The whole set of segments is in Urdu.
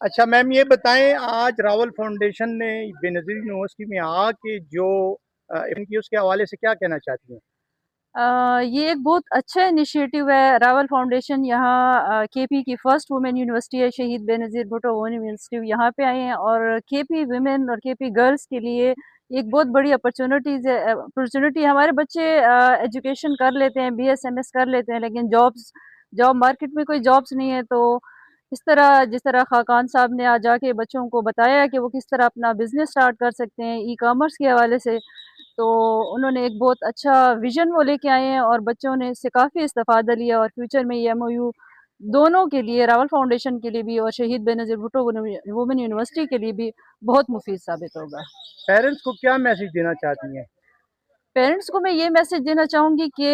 اچھا میم یہ بتائیں، آج راول فاؤنڈیشن نے بینظیر یونیورسٹی میں آ کے جو ایونٹ کی، اس کے حوالے سے کیا کہنا چاہتی ہیں؟ یہ ایک بہت اچھا انیشیٹو ہے راول فاؤنڈیشن. یہاں کے پی کی فرسٹ وومن یونیورسٹی ہے، شہید بے نظیر بھٹو وومن یونیورسٹی. یہاں پہ آئے ہیں اور کے پی ویمن اور کے پی گرلس کے لیے ایک بہت بڑی اپرچونٹی. ہمارے بچے ایجوکیشن کر لیتے ہیں، بی ایس ایم ایس کر لیتے ہیں، لیکن جاب مارکیٹ میں کوئی جابس نہیں ہے. تو جس طرح خاقان صاحب نے آج جا کے بچوں کو بتایا کہ وہ کس طرح اپنا بزنس سٹارٹ کر سکتے ہیں ای کامرس کے حوالے سے، تو انہوں نے ایک بہت اچھا ویژن وہ لے کے آئے ہیں اور بچوں نے اس سے کافی استفادہ لیا. اور فیوچر میں یہ ایم او یو دونوں کے لیے، راول فاؤنڈیشن کے لیے بھی اور شہید بے نظیر بھٹو وومن یونیورسٹی کے لیے بھی بہت مفید ثابت ہوگا. پیرنٹس کو کیا میسج دینا چاہتی ہیں؟ پیرنٹس کو میں یہ میسج دینا چاہوں گی کہ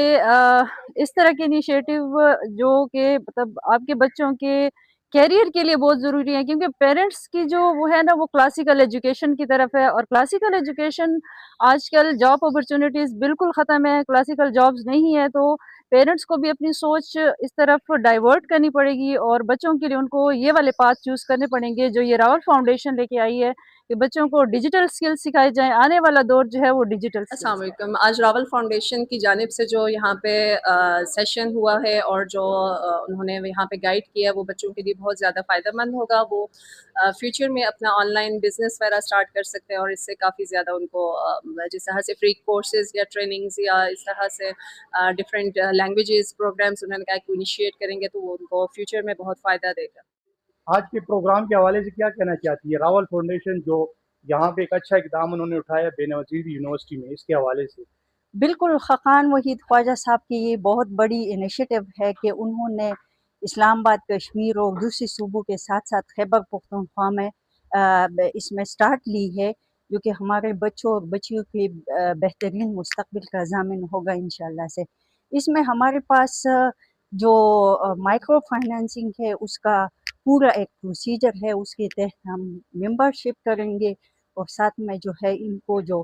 اس طرح کے انیشیٹو جو کہ مطلب آپ کے بچوں کے کیریئر کے لیے بہت ضروری ہے، کیونکہ پیرنٹس کی جو وہ ہے نا، وہ کلاسیکل ایجوکیشن کی طرف ہے. اور کلاسیکل ایجوکیشن آج کل جاب اپرچونیٹیز بالکل ختم ہے، کلاسیکل جابز نہیں ہے. تو پیرنٹس کو بھی اپنی سوچ اس طرف ڈائیورٹ کرنی پڑے گی اور بچوں کے لیے ان کو یہ والے پاتھ چوز کرنے پڑیں گے جو یہ راول فاؤنڈیشن لے کے آئی ہے، کہ بچوں کو ڈیجیٹل سکل سکھائے جائیں. آنے والا دور جو ہے وہ ڈیجیٹل السلام سکلز کا ہے. علیکم. آج راول فاؤنڈیشن کی جانب سے جو یہاں پہ سیشن ہوا ہے اور جو انہوں نے یہاں پہ گائیڈ کیا ہے، وہ بچوں کے لیے بہت زیادہ فائدہ مند ہوگا. وہ فیوچر میں اپنا آن لائن بزنس وغیرہ اسٹارٹ کر سکتے ہیں اور اس سے کافی زیادہ ان کو جس طرح سے فری کورسز یا ٹریننگز یا اس طرح سے ڈفرینٹ لینگویجز پروگرامس انہوں نے کہا کہ انیشیٹ کریں گے تو وہ ان کو فیوچر میں بہت فائدہ دے گا. آج کے پروگرام کے حوالے سے کیا کہنا چاہتی ہے راول فاؤنڈیشن، جو یہاں پہ ایک اچھا اقدام انہوں نے اٹھایا بے نظیر یونیورسٹی میں، اس کے حوالے سے؟ بالکل خاقان وحید خواجہ صاحب کی یہ بہت بڑی انیشیٹو ہے کہ انہوں نے اسلام آباد، کشمیر اور دوسرے صوبوں کے ساتھ ساتھ خیبر پختونخوا میں اس میں سٹارٹ لی ہے، جو کہ ہمارے بچوں اور بچیوں کے بہترین مستقبل کا ضامن ہوگا انشاءاللہ سے. اس میں ہمارے پاس جو مائکرو فائنینسنگ ہے اس کا پورا ایک پروسیجر ہے، اس کے تحت ہم ممبرشپ کریں گے اور ساتھ میں جو ہے ان کو جو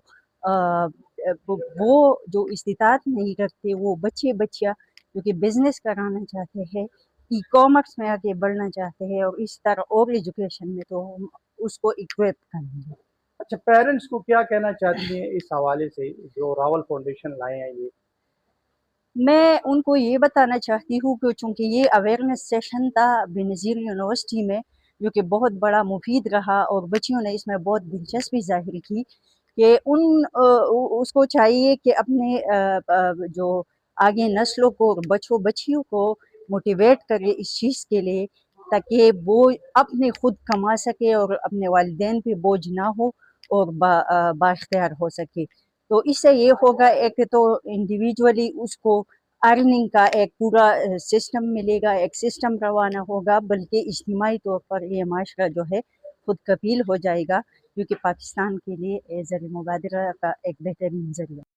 وہ جو استطاعت نہیں رکھتے وہ بچے بچیاں جو کہ بزنس کرانا چاہتے ہیں، ای کامرس میں آگے بڑھنا چاہتے ہیں اور اس طرح اور ایجوکیشن میں، تو ہم اس کو اکویپ کریں گے. اچھا پیرنٹس کو کیا کہنا چاہتی ہیں اس حوالے سے جو راول فاؤنڈیشن لائے ہیں یہ؟ میں ان کو یہ بتانا چاہتی ہوں کہ چونکہ یہ اویئرنیس سیشن تھا بے نظیر یونیورسٹی میں، جو کہ بہت بڑا مفید رہا اور بچیوں نے اس میں بہت دلچسپی ظاہر کی، کہ اس کو چاہیے کہ اپنے جو آگے نسلوں کو اور بچوں بچیوں کو موٹیویٹ کرے اس چیز کے لیے، تاکہ وہ اپنے خود کما سکے اور اپنے والدین پہ بوجھ نہ ہو اور بااختیار ہو سکے. تو اس سے یہ ہوگا، ایک تو انڈیویجولی اس کو ارننگ کا ایک پورا سسٹم ملے گا، ایک سسٹم روانہ ہوگا، بلکہ اجتماعی طور پر یہ معاشرہ جو ہے خود کفیل ہو جائے گا، جو کہ پاکستان کے لیے ذریعہ مبادرہ کا ایک بہترین ذریعہ.